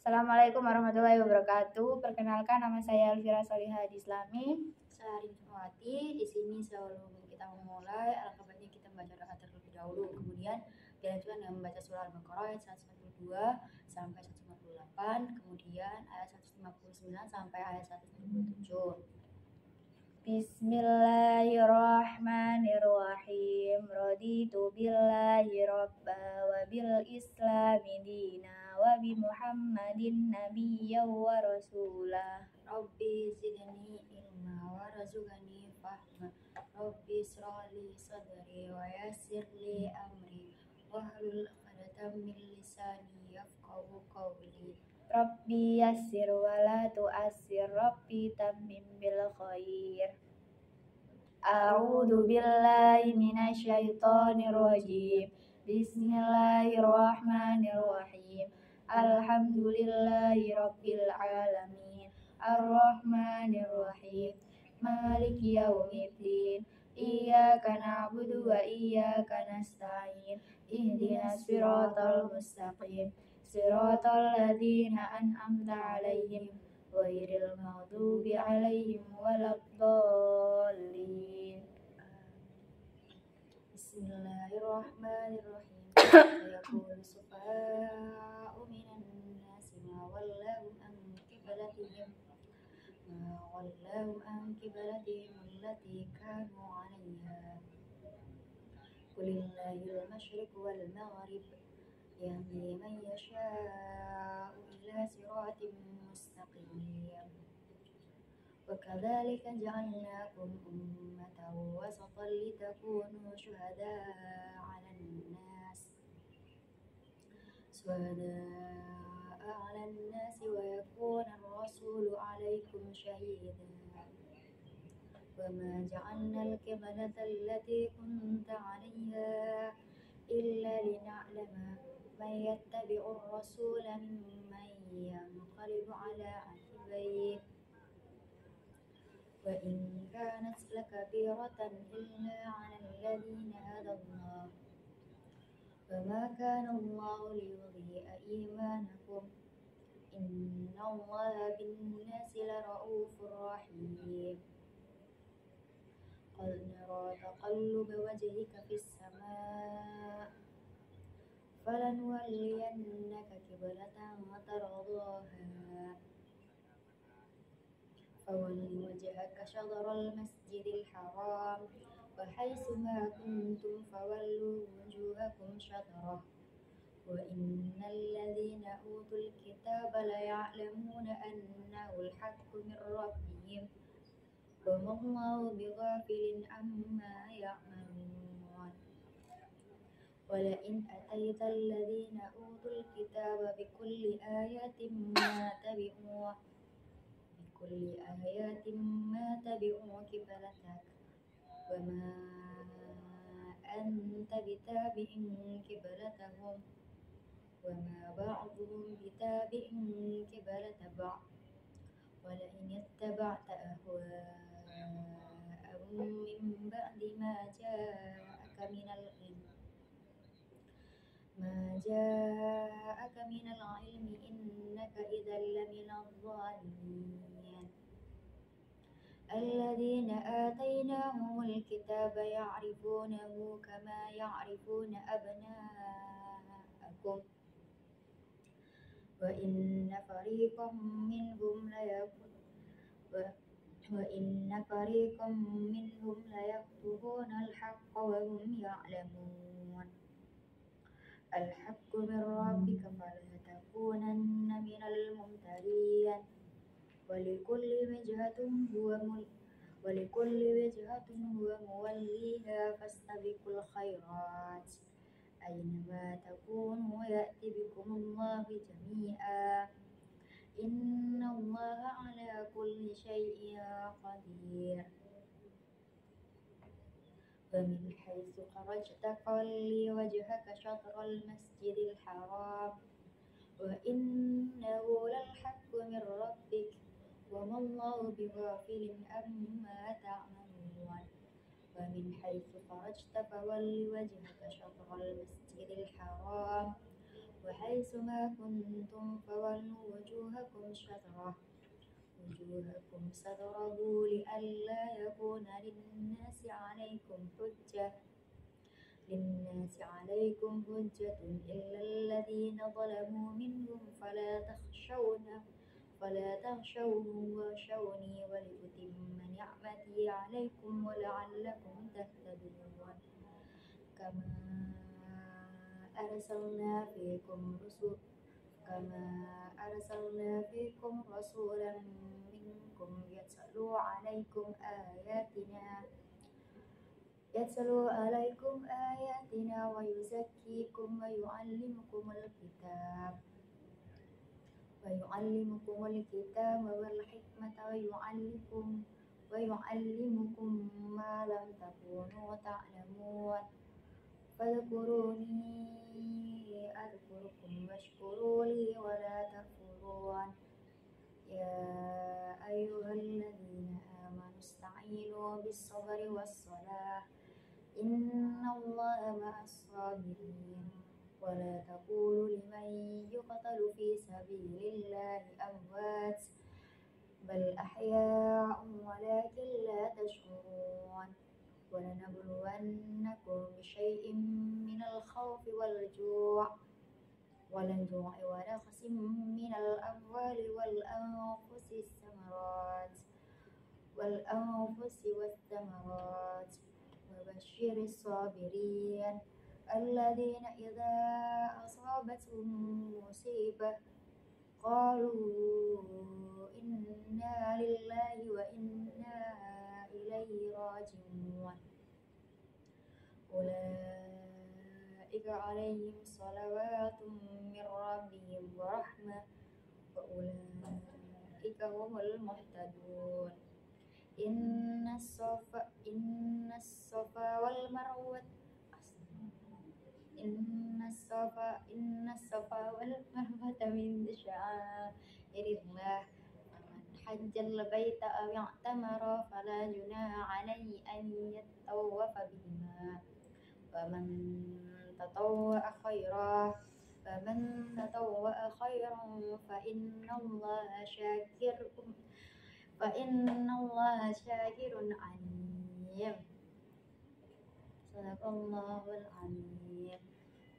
Assalamualaikum warahmatullahi wabarakatuh. Perkenalkan, nama saya Elvira Solihah Islami. Saya Arin Fatmawati. Di sini sebelum kita memulai, alangkah baiknya kita membaca doa terlebih dahulu. Kemudian dilanjutkan dengan membaca surah Al-Baqarah ayat 142 sampai 158, kemudian ayat 159 sampai ayat 157. Bismillahirrahmanirrahim. Raditu billahi rabba wa bil islami dina wa bi Muhammadin nabiyyan wa rasulah. Rabbi zidni ilma warzuqni fahma. Rabbi ishrah li sadri wa yassir li amri wahlul 'uqdatam min lisani yafqahu qawli. Rabbi yassir wa la tu'assir. Rabbi tammim bil khair. A'udzu billahi minasyaitonir rajim. Bismillahirrahmanirrahim. Alhamdulillahi rabbil alamin. Arrahmanirrahim. Maliki yaumiddin. Iyyaka na'budu wa iyyaka nasta'in. Ihdinas siratal mustaqim. Siratal ladzina an'amta 'alaihim ghairil maghdubi 'alaihim waladdallin. Bismillahirrahmanirrahim. Yaqulu sufaha'u minan nasi ma wallahum an qiblatihim allati kanu 'alaiha. Qulillahil masyriqu wal maghrib yahdi man yasha'u ila siratim mustaqim. Wa kadzalika ja'alnakum ummatan wasatan litakunu syuhada'a 'alan nasi wa yakuna ar-rasulu 'alaikum shahida. Wa ma ja'alna al-qiblata allati kunta 'alaiha illa lina'lama man yattabi'u ar-rasula mimman yanqalibu 'ala 'aqibayhi. Wa in kanat lakabiratan illa 'alal ladzina hadallah. Wa ma kana Allahu liyudhi'a imanakum. Innallaha bin-nasi lara'ufur rahim. Qad nara taqalluba wajhika fis samaa' falanuwalliyannaka qiblatan tardaha. فولي وجهك شطر المسجد الحرام وحيث ما كنتم فولوا وجوهكم شطره وإن الذين أوتوا الكتاب ليعلمون أنه الحق من ربهم وما الله بغافل عما يعملون. ولئن أتيت الذين أوتوا الكتاب بكل آية ما تبعوا قبلتك وما أنت بتابع قبلتهم وما بعضهم بتابع قبلة بعض. ولئن اتبعت أهواءهم من بعد ما جاءك من العلم إنك إذا لمن الظالمين. الذين آتيناهم الكتاب يعرفونه كما يعرفون أبناءهم وإن فريقا منهم ليكتمون الحق وهم يعلمون. الحق من ربك فلا تكونن من الممترين. ولكل وجهة هو موليها فاستبقوا الخيرات أينما تكونوا يأتي بكم الله جميعا إن الله على كل شيء قدير. ومن حيث خرجت فولي وجهك شطر المسجد الحرام وإنه للحق من ربك وما الله بغافل عما تعملون. ومن حيث خرجت فول وجهك شطر المسجد الحرام وحيثما كنتم فولوا وجوهكم شطره لئلا يكون للناس عليكم حجة إلا الذين ظلموا منهم فلا تخشوهم واخشوني ولأتم نعمتي عليكم ولعلكم تهتدون كما أرسلنا فيكم رسولا منكم يتلو عليكم آياتنا ويزكيكم ويعلمكم الكتاب والحكمة ويعلمكم ما لم تكونوا تعلمون فاذكروني أذكركم واشكروا لي ولا تكفرون يا أيها الذين آمنوا استعينوا بالصبر والصلاة إن الله مع الصابرين ولا تقولوا لمن يقتل في سبيل الله أموات بل أحياء ولكن لا تشعرون ولنبلونكم بشيء من الخوف والجوع ونقص من الأموال والأنفس والثمرات وبشر الصابرين الذين إذا أصابتهم مصيبة قالوا إنا لله وإنا إليه راجعون أولئك عليهم صلوات من ربهم ورحمة وأولئك هم المهتدون إن الصفا والمروة من شعائر الله فمن حج البيت أو اعتمر فلا جناح عليه أن يطوف بهما ومن تطوع خيرا فإن الله شاكر عليم صدق الله العظيم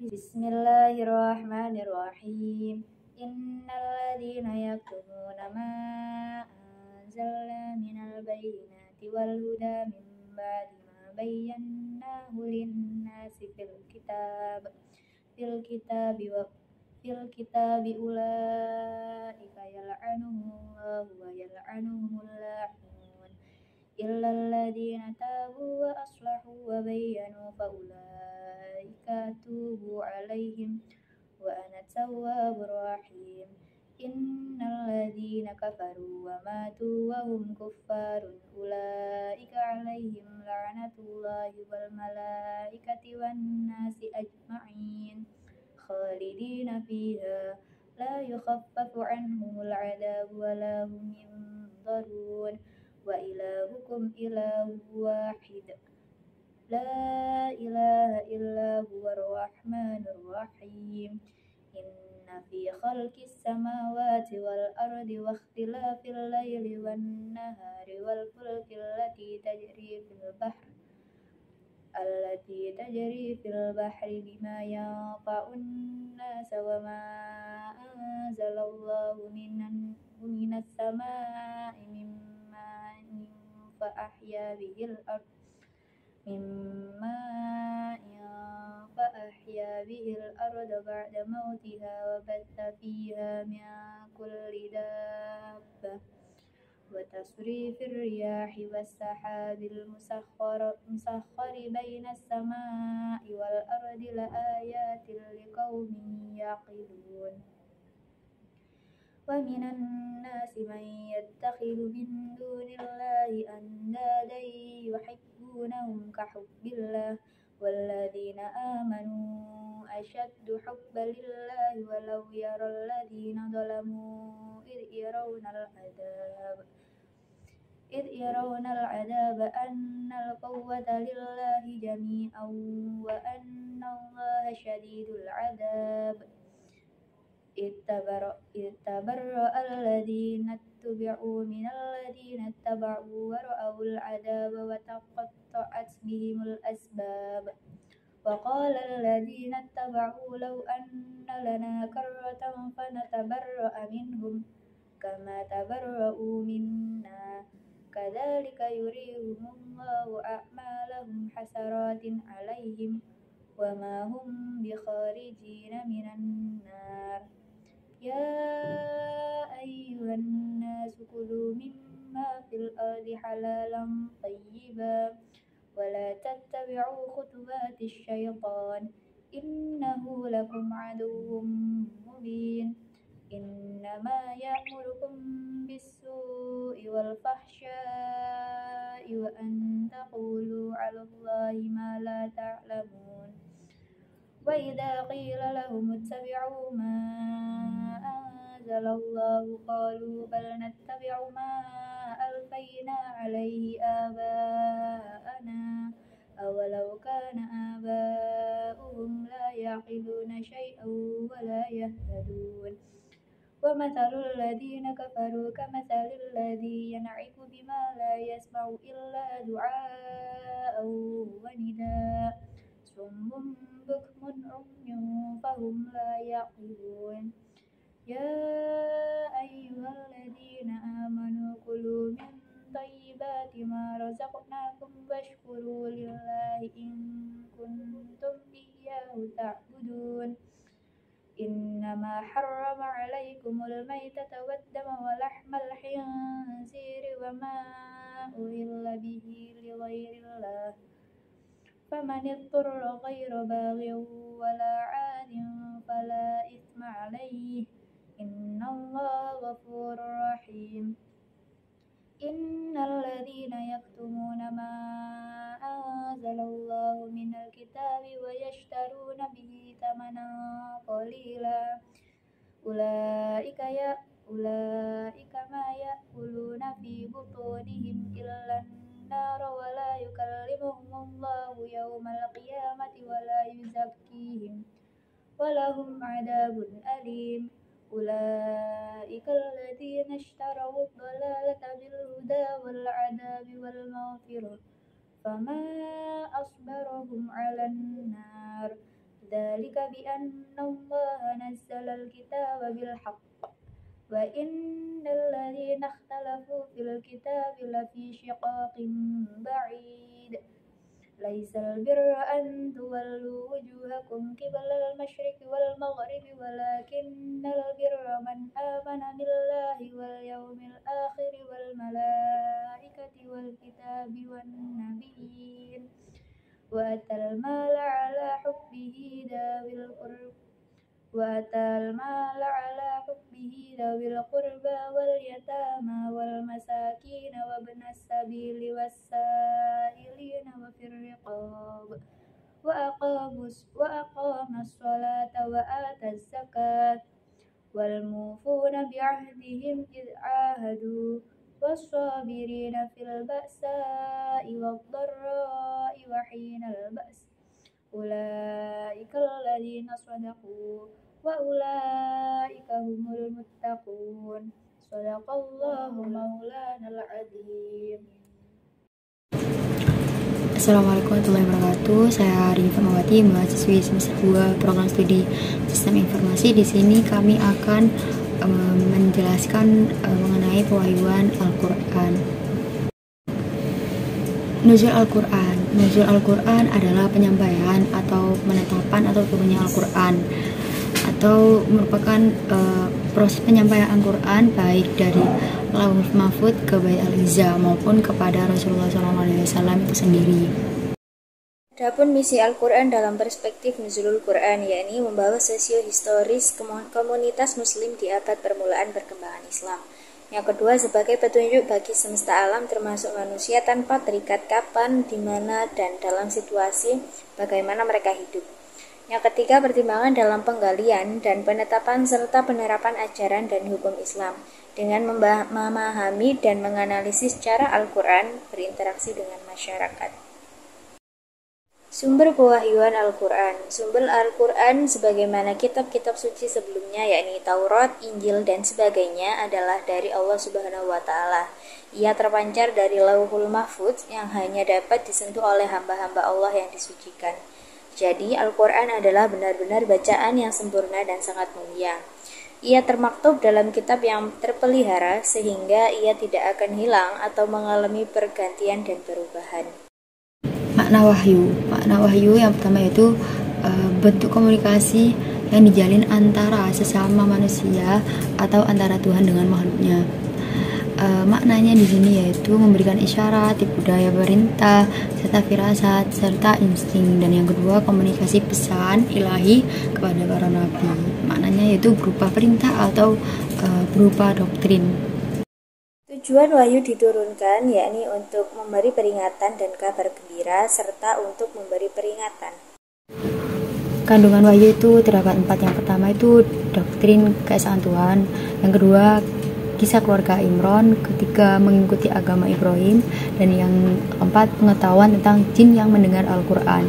بسم الله الرحمن الرحيم إن الذين يكتمون ما أنزلنا من البينات والهدى من بعد ما بيناه للناس في الكتاب أولئك يلعنهم الله ويلعنهم اللاعنون إلا الذين تابوا وأصلحوا وبينوا فأولئك أتوب عليهم وأنا التواب الرحيم إن الذين كفروا وماتوا وهم كفار أولئك عليهم لعنة الله والملائكة والناس أجمعين خالدين فيها لا يخفف عنهم العذاب ولا هم ينظرون وإلهكم إله واحد لا إله إلا هو الرحمن الرحيم إن في خلق السماوات والأرض واختلاف الليل والنهار والفلك التي تجري في البحر بما ينفع الناس وما أنزل الله من السماء من ماء فأحيا به الأرض بعد موتها وبث فيها من كل دابة وتصريف الرياح والسحاب المسخر بين السماء والأرض لآيات لقوم يعقلون ومن الناس من يتخذ من دون الله أندادا يحبونهم كحب الله والذين آمنوا أشد حبا لله ولو يرى الذين ظلموا إذ يرون العذاب أن القوة لله جميعا وأن الله شديد العذاب إذ تبرأ الذين اتبعوا من الذين اتبعوا ورأوا العذاب وتقطعت بهم الأسباب وقال الذين اتبعوا لو أن لنا كرة فنتبرأ منهم كما تبرأوا منا كذلك يريهم الله أعمالهم حسرات عليهم وما هم بخارجين من النار يا أيها الناس كلوا مما في الأرض حلالا طيبا ولا تتبعوا خطوات الشيطان إنه لكم عدو مبين إنما يأمركم بالسوء والفحشاء وأن تقولوا على الله ما لا تعلمون وإذا قيل لهم اتبعوا ما أنزل الله قالوا بل نتبع ما ألفينا عليه آباءنا أولو كان آباؤهم لا يعقلون شيئا ولا يهتدون ومثل الذين كفروا كمثل الذي ينعق بما لا يسمع إلا دعاء ونداء صم بكم عمي فهم لا يعقلون يا أيها الذين آمنوا كلوا من طيبات ما رزقناكم واشكروا لله إن كنتم إياه تعبدون إنما حرم عليكم الميتة والدم ولحم الخنزير وما أهل به لغير الله فمن اضطر غير باغ ولا عاد فلا إثم عليه إن الله غفور رحيم إن الذين يكتمون ما أنزل الله من الكتاب ويشترون به ثمنا قليلا أولئك ما يأكلون في بطونهم إلا النار ولا يكلمهم الله يوم القيامة ولا يزكيهم ولهم عذاب أليم أولئك الذين اشتروا الضلالة بالهدى والعذاب والمغفرة فما أصبرهم على النار ذلك بأن الله نزل الكتاب بالحق وإن الذين اختلفوا في الكتاب لفي شقاق بعيد ليس البر أن تولوا وجوهكم قبل المشرق والمغرب ولكن البر من آمن بالله واليوم الآخر والملائكة والكتاب والنبيين وأتى المال على حبه ذوي القربى واليتامى والمساكين وابن السبيل والسائلين وفي الرقاب وأقام الصلاة وآتى الزكاة والموفون بعهدهم إذ عاهدوا والصابرين في البأساء والضراء وحين البأس أولئك الذين صدقوا وأولئك هم المتقون صدق الله مولانا العظيم. Assalamualaikum warahmatullahi wabarakatuh. Saya Rini Fatmawati, mahasiswi semester 2 program studi Sistem Informasi. Di sini kami akan menjelaskan mengenai pewahyuan Al-Qur'an. Nuzul Al-Qur'an. Nuzul Al-Qur'an adalah penyampaian atau penetapan atau turunnya Al-Qur'an, atau merupakan proses penyampaian Al-Qur'an baik dari Lauhul Mahfuz ke Bait Al-Izza maupun kepada Rasulullah SAW itu sendiri. Adapun misi Al-Quran dalam perspektif Nuzulul Quran, yakni membawa sosio-historis komunitas muslim di abad permulaan perkembangan Islam. Yang kedua, sebagai petunjuk bagi semesta alam termasuk manusia tanpa terikat kapan, di mana, dan dalam situasi bagaimana mereka hidup. Yang ketiga, pertimbangan dalam penggalian dan penetapan serta penerapan ajaran dan hukum Islam dengan memahami dan menganalisis cara Al-Quran berinteraksi dengan masyarakat. Sumber pewahyuan Al-Quran. Sumber Al-Quran sebagaimana kitab-kitab suci sebelumnya yakni Taurat, Injil, dan sebagainya adalah dari Allah Subhanahu wa Ta'ala. Ia terpancar dari Lauhul Mahfudz yang hanya dapat disentuh oleh hamba-hamba Allah yang disucikan. Jadi Al-Quran adalah benar-benar bacaan yang sempurna dan sangat mulia. Ia termaktub dalam kitab yang terpelihara sehingga ia tidak akan hilang atau mengalami pergantian dan perubahan. Makna wahyu yang pertama yaitu bentuk komunikasi yang dijalin antara sesama manusia atau antara Tuhan dengan makhluknya. Maknanya di sini yaitu memberikan isyarat, tipu daya perintah, serta firasat, serta insting. Dan yang kedua, komunikasi pesan ilahi kepada para nabi. Maknanya yaitu berupa perintah atau berupa doktrin. Tujuan wahyu diturunkan yakni untuk memberi peringatan dan kabar gembira serta untuk memberi peringatan. Kandungan wahyu itu terdapat 4. Yang pertama itu doktrin keesaan Tuhan. Yang kedua, kisah keluarga Imron. Ketiga, mengikuti agama Ibrahim. Dan yang keempat, pengetahuan tentang jin yang mendengar Al-Quran.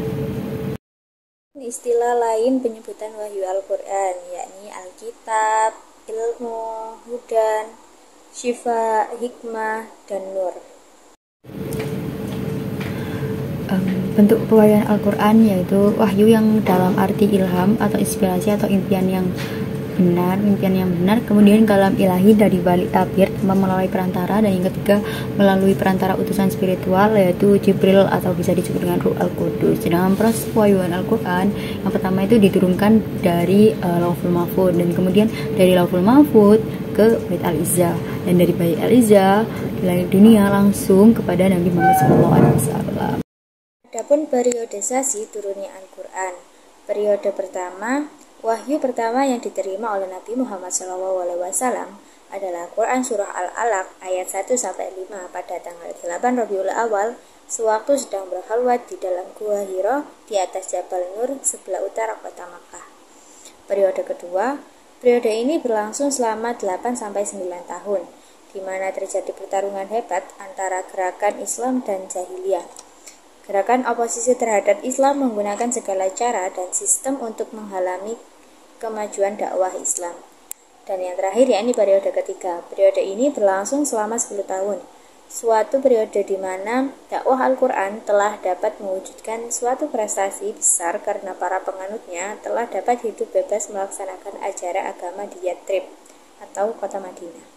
Istilah lain penyebutan wahyu Al-Quran yakni Alkitab, ilmu, hudan, syifa, hikmah, dan nur. Bentuk pewahyuan Al-Quran yaitu wahyu yang dalam arti ilham atau inspirasi atau impian yang benar, kemudian kalam ilahi dari balik tabir melalui perantara, dan yang ketiga melalui perantara utusan spiritual yaitu Jibril atau bisa disebut dengan Ruh Al-Qudus. Dalam proses pewahyuan Al-Quran yang pertama itu diturunkan dari Lauhul Mahfudz, dan kemudian dari Lauhul Mahfudz ke Bait Al-Izzah, dan dari Bait Al-Izzah di langit dunia langsung kepada Nabi Muhammad SAW. Adapun periodisasi turunnya Al-Quran. Periode pertama, wahyu pertama yang diterima oleh Nabi Muhammad SAW adalah Quran Surah Al-Alaq ayat 1-5 pada tanggal 8 Rabiul Awal sewaktu sedang berkhalwat di dalam Gua Hira di atas Jabal Nur sebelah utara kota Makkah. Periode kedua, periode ini berlangsung selama 8-9 tahun, di mana terjadi pertarungan hebat antara gerakan Islam dan Jahiliyah. Gerakan oposisi terhadap Islam menggunakan segala cara dan sistem untuk menghalangi kemajuan dakwah Islam. Dan yang terakhir yakni periode ketiga. Periode ini berlangsung selama 10 tahun. Suatu periode di mana dakwah Al-Quran telah dapat mewujudkan suatu prestasi besar karena para penganutnya telah dapat hidup bebas melaksanakan ajaran agama di Yathrib atau kota Madinah.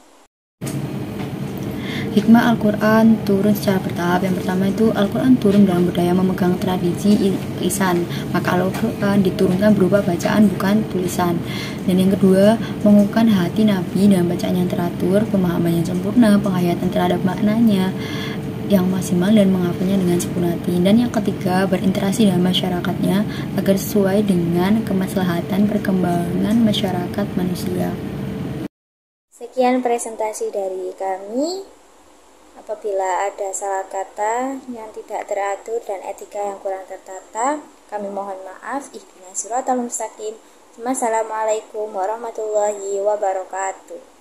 Hikmah Al-Quran turun secara bertahap. Yang pertama itu Al-Quran turun dalam budaya memegang tradisi lisan, maka Al-Quran diturunkan berupa bacaan bukan tulisan. Dan yang kedua, mengukuhkan hati Nabi dengan bacaan yang teratur, pemahaman yang sempurna, penghayatan terhadap maknanya yang maksimal, dan menghafalnya dengan sepenuh hati. Dan yang ketiga, berinteraksi dengan masyarakatnya agar sesuai dengan kemaslahatan perkembangan masyarakat manusia. Sekian presentasi dari kami. Apabila ada salah kata yang tidak teratur dan etika yang kurang tertata, kami mohon maaf. Ihdinas siratal mustaqim. Wassalamualaikum warahmatullahi wabarakatuh.